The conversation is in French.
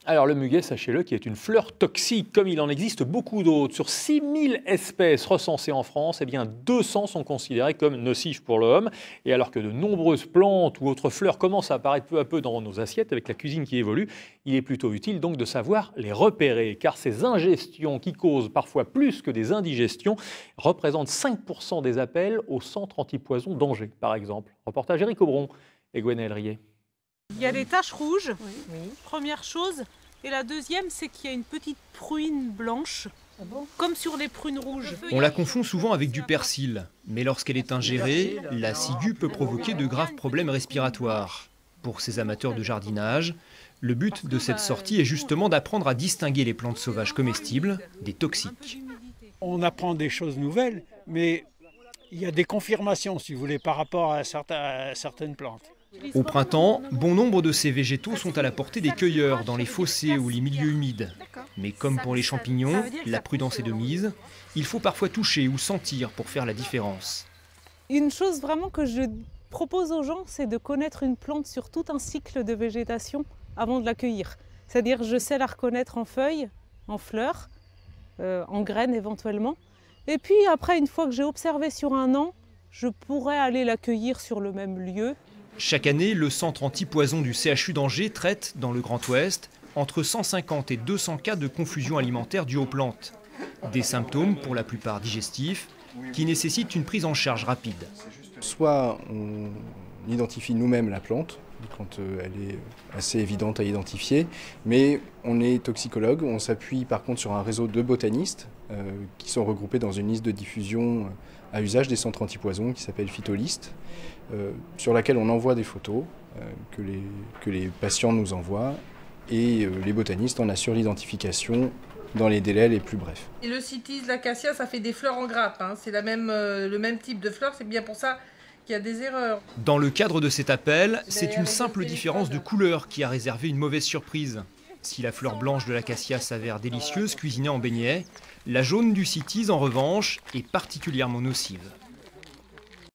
Alors le muguet, sachez-le, qui est une fleur toxique, comme il en existe beaucoup d'autres. Sur 6000 espèces recensées en France, eh bien 200 sont considérées comme nocives pour l'homme. Et alors que de nombreuses plantes ou autres fleurs commencent à apparaître peu à peu dans nos assiettes avec la cuisine qui évolue, il est plutôt utile donc de savoir les repérer, car ces ingestions qui causent parfois plus que des indigestions représentent 5% des appels au centre antipoison d'Angers, par exemple. Reportage Éric Aubron et Gwenaëlle Rier. Il y a les taches rouges, Oui. première chose. Et la deuxième, c'est qu'il y a une petite pruine blanche, comme sur les prunes rouges. On la confond souvent avec du persil, mais lorsqu'elle est ingérée, la ciguë peut provoquer de graves problèmes respiratoires. Pour ces amateurs de jardinage, le but de cette sortie est justement d'apprendre à distinguer les plantes sauvages comestibles des toxiques. On apprend des choses nouvelles, mais il y a des confirmations, si vous voulez, par rapport à certaines plantes. Au printemps, bon nombre de ces végétaux sont à la portée des cueilleurs dans les fossés ou les milieux humides. Mais comme pour les champignons, la prudence est de mise. Il faut parfois toucher ou sentir pour faire la différence. Une chose vraiment que je propose aux gens, c'est de connaître une plante sur tout un cycle de végétation avant de la cueillir. C'est-à-dire je sais la reconnaître en feuilles, en fleurs, en graines éventuellement. Et puis après, une fois que j'ai observé sur un an, je pourrais aller la cueillir sur le même lieu. Chaque année, le centre antipoison du CHU d'Angers traite, dans le Grand Ouest, entre 150 et 200 cas de confusion alimentaire due aux plantes. Des symptômes, pour la plupart digestifs, qui nécessitent une prise en charge rapide. Soit on identifie nous-mêmes la plante, quand elle est assez évidente à identifier, mais on est toxicologue, on s'appuie par contre sur un réseau de botanistes qui sont regroupés dans une liste de diffusion à usage des centres antipoison qui s'appelle Phytoliste, sur laquelle on envoie des photos que les patients nous envoient et les botanistes en assurent l'identification dans les délais les plus brefs. Et le cytis, l'acacia, ça fait des fleurs en grappe, hein. C'est le même type de fleurs, c'est bien pour ça qu'il y a des erreurs. Dans le cadre de cet appel, c'est une simple différence de couleur qui a réservé une mauvaise surprise. Si la fleur blanche de l'acacia s'avère délicieuse cuisinée en beignet, la jaune du cytis en revanche est particulièrement nocive.